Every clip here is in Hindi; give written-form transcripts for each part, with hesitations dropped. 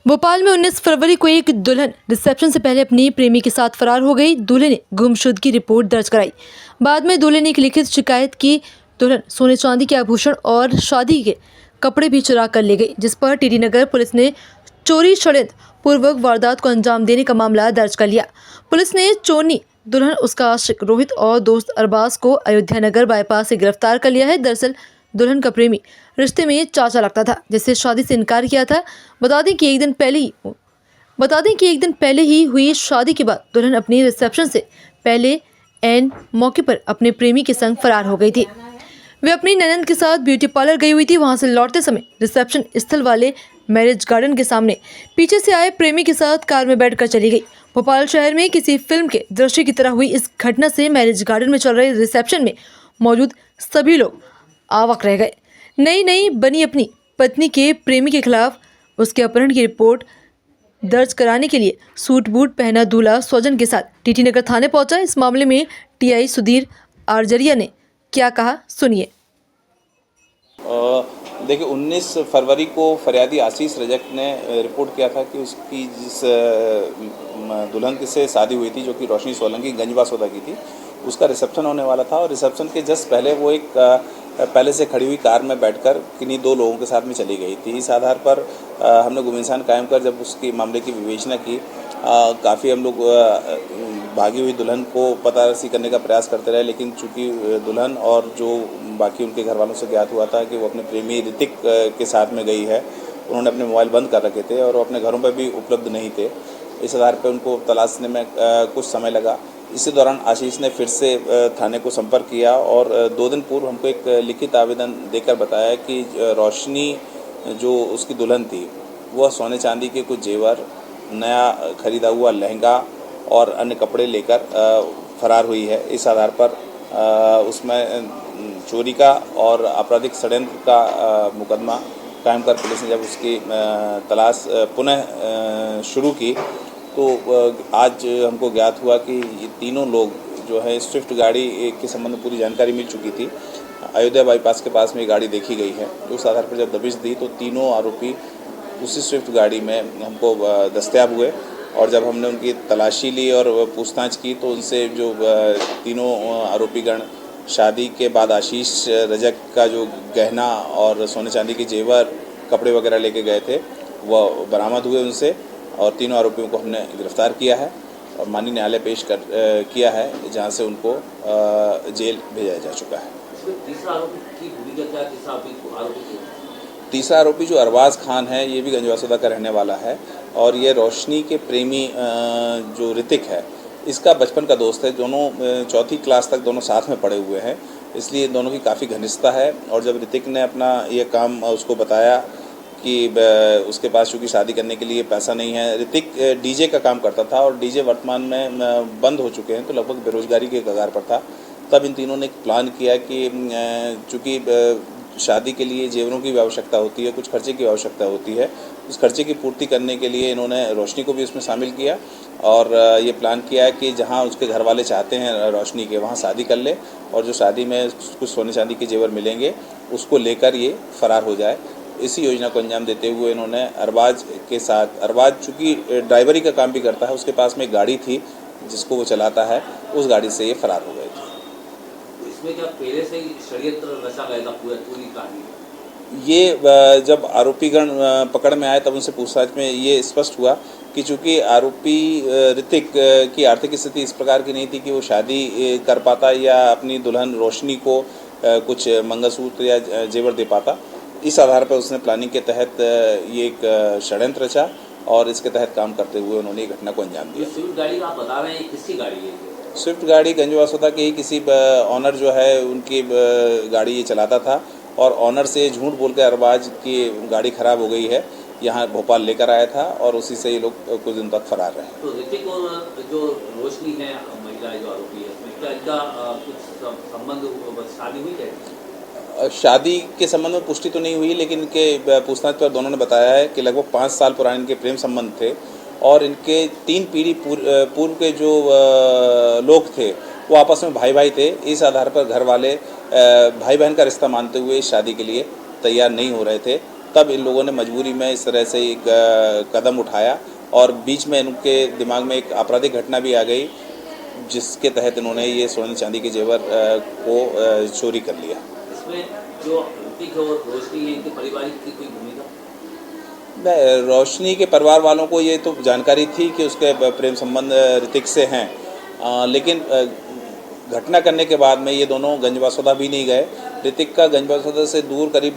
भोपाल में 19 फरवरी को एक दुल्हन रिसेप्शन से पहले अपनी प्रेमी के साथ फरार हो गई। दूल्हे ने गुमशुदगी की रिपोर्ट दर्ज कराई। बाद में दूल्हे ने एक लिखित शिकायत की। दुल्हन सोने चांदी के आभूषण और शादी के कपड़े भी चुरा कर ले गई, जिस पर टीटी नगर पुलिस ने चोरी षड्यंत्र पूर्वक वारदात को अंजाम देने का मामला दर्ज कर लिया। पुलिस ने चोरनी दुल्हन, उसका आशिक रोहित और दोस्त अरबाज को अयोध्या नगर बाईपास से गिरफ्तार कर लिया है। दरअसल दुल्हन का प्रेमी रिश्ते में चाचा लगता था, जिससे शादी से इनकार किया था। बता दें कि एक दिन पहले ही हुई शादी के बाद दुल्हन अपनी रिसेप्शन से पहले एन मौके पर अपने प्रेमी के संग फरार हो गई थी। वे अपनी ननद के साथ ब्यूटी पार्लर गई हुई थी। वहां से लौटते समय रिसेप्शन स्थल वाले मैरिज गार्डन के सामने पीछे से आए प्रेमी के साथ कार में बैठकर चली गई। भोपाल शहर में किसी फिल्म के दृश्य की तरह हुई इस घटना से मैरिज गार्डन में चल रहे रिसेप्शन में मौजूद सभी लोग अवाक रह गए। नई बनी अपनी पत्नी के प्रेमी के खिलाफ उसके अपहरण की रिपोर्ट दर्ज कराने के लिए सूट बूट पहना दूल्हा स्वजन के साथ टीटी नगर थाने पहुंचा। इस मामले में टीआई सुधीर आरजरिया ने क्या कहा, सुनिए। देखिए, 19 फरवरी को फरियादी आशीष रजक ने रिपोर्ट किया था कि उसकी जिस दुल्हन से शादी हुई थी, जो कि रोशनी सोलंकी गंजबासौदा की थी, उसका रिसेप्शन होने वाला था। और रिसेप्शन के जस्ट पहले वो एक पहले से खड़ी हुई कार में बैठकर किन्हीं दो लोगों के साथ में चली गई थी। इस आधार पर हमने गुमनिशान कायम कर जब उसकी मामले की विवेचना की, काफ़ी हम लोग भागी हुई दुल्हन को पतारसी करने का प्रयास करते रहे, लेकिन चूंकि दुल्हन और जो बाकी उनके घर वालों से ज्ञात हुआ था कि वो अपने प्रेमी ऋतिक के साथ में गई है, उन्होंने अपने मोबाइल बंद कर रखे थे और वो अपने घरों पर भी उपलब्ध नहीं थे। इस आधार पर उनको तलाशने में कुछ समय लगा। इसी दौरान आशीष ने फिर से थाने को संपर्क किया और 2 दिन पूर्व हमको एक लिखित आवेदन देकर बताया कि रोशनी जो उसकी दुल्हन थी, वह सोने चांदी के कुछ जेवर, नया खरीदा हुआ लहंगा और अन्य कपड़े लेकर फरार हुई है। इस आधार पर उसमें चोरी का और आपराधिक षड्यंत्र का मुकदमा कायम कर पुलिस ने जब उसकी तलाश पुनः शुरू की, तो आज हमको ज्ञात हुआ कि ये तीनों लोग जो है स्विफ्ट गाड़ी के संबंध में पूरी जानकारी मिल चुकी थी। अयोध्या बाईपास के पास में गाड़ी देखी गई है। उस आधार पर जब दबिश दी तो तीनों आरोपी उसी स्विफ्ट गाड़ी में हमको दस्तयाब हुए। और जब हमने उनकी तलाशी ली और पूछताछ की तो उनसे जो तीनों आरोपीगण शादी के बाद आशीष रजक का जो गहना और सोने चांदी के जेवर, कपड़े वगैरह लेके गए थे, वह बरामद हुए उनसे। और तीनों आरोपियों को हमने गिरफ्तार किया है और माननीय न्यायालय पेश किया है, जहां से उनको जेल भेजा जा चुका है। तीसरा आरोपी जो अरबाज खान है, ये भी गंजबासौदा का रहने वाला है और ये रोशनी के प्रेमी जो ऋतिक है, इसका बचपन का दोस्त है। दोनों चौथी क्लास तक दोनों साथ में पढ़े हुए हैं, इसलिए दोनों की काफ़ी घनिष्ठता है। और जब ऋतिक ने अपना ये काम उसको बताया कि उसके पास चूँकि शादी करने के लिए पैसा नहीं है, ऋतिक डीजे का काम करता था और डीजे वर्तमान में बंद हो चुके हैं, तो लगभग बेरोजगारी के कगार पर था। तब इन तीनों ने एक प्लान किया कि चूँकि शादी के लिए जेवरों की भी आवश्यकता होती है, कुछ खर्चे की आवश्यकता होती है, उस खर्चे की पूर्ति करने के लिए इन्होंने रोशनी को भी इसमें शामिल किया और ये प्लान किया है कि जहां उसके घर वाले चाहते हैं रोशनी के, वहां शादी कर ले और जो शादी में कुछ सोने चांदी के जेवर मिलेंगे उसको लेकर ये फरार हो जाए। इसी योजना को अंजाम देते हुए इन्होंने अरबाज के साथ, अरबाज चूँकि ड्राइवरी का काम भी करता है, उसके पास में एक गाड़ी थी जिसको वो चलाता है, उस गाड़ी से ये फरार हो गए थे। इसमें क्या पहले से ही षड्यंत्र रचा गया था पूरी कहानी? ये जब आरोपीगण पकड़ में आए तब उनसे पूछताछ में ये स्पष्ट हुआ कि चूंकि आरोपी ऋतिक की आर्थिक स्थिति इस प्रकार की नहीं थी कि वो शादी कर पाता या अपनी दुल्हन रोशनी को कुछ मंगलसूत्र या जेवर दे पाता। इस आधार पर उसने प्लानिंग के तहत ये एक षड्यंत्र रचा और इसके तहत काम करते हुए उन्होंने ये घटना को अंजाम दिया। स्विफ्ट गाड़ी आप बता रहे हैं, किसकी गाड़ी है? स्विफ्ट गाड़ी गंजबासौदा के ही किसी ऑनर जो है उनकी गाड़ी ये चलाता था और ऑनर से झूठ बोलकर अरबाज की गाड़ी खराब हो गई है, यहाँ भोपाल लेकर आया था और उसी से ये लोग कुछ दिन तक फरार रहे। तो ऋतिक और जो रोशनी है महिला जो आरोपी है, इसमें क्या इनका कुछ संबंध, शादी हुई है? शादी के संबंध में पुष्टि तो नहीं हुई, लेकिन इनके पूछताछ पर दोनों ने बताया है कि लगभग 5 साल पुराने इनके प्रेम संबंध थे और इनके 3 पीढ़ी पूर्व के जो लोग थे वो आपस में भाई भाई थे। इस आधार पर घर वाले भाई बहन का रिश्ता मानते हुए इस शादी के लिए तैयार नहीं हो रहे थे। तब इन लोगों ने मजबूरी में इस तरह से एक कदम उठाया और बीच में इनके दिमाग में एक आपराधिक घटना भी आ गई, जिसके तहत इन्होंने ये स्वर्ण चांदी के जेवर को चोरी कर लिया। इसमें जो ऋतिक और रोशनी है, इनके पारिवारिक की कोई भूमिका? रोशनी के परिवार वालों को ये तो जानकारी थी कि उसके प्रेम संबंध ऋतिक से हैं, लेकिन घटना करने के बाद में ये दोनों गंजबासौदा भी नहीं गए। ऋतिक का गंजबासौदा से दूर करीब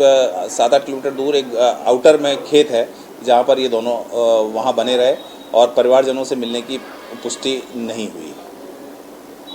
7-8 किलोमीटर दूर एक आउटर में खेत है, जहाँ पर ये दोनों वहाँ बने रहे और परिवारजनों से मिलने की पुष्टि नहीं हुई।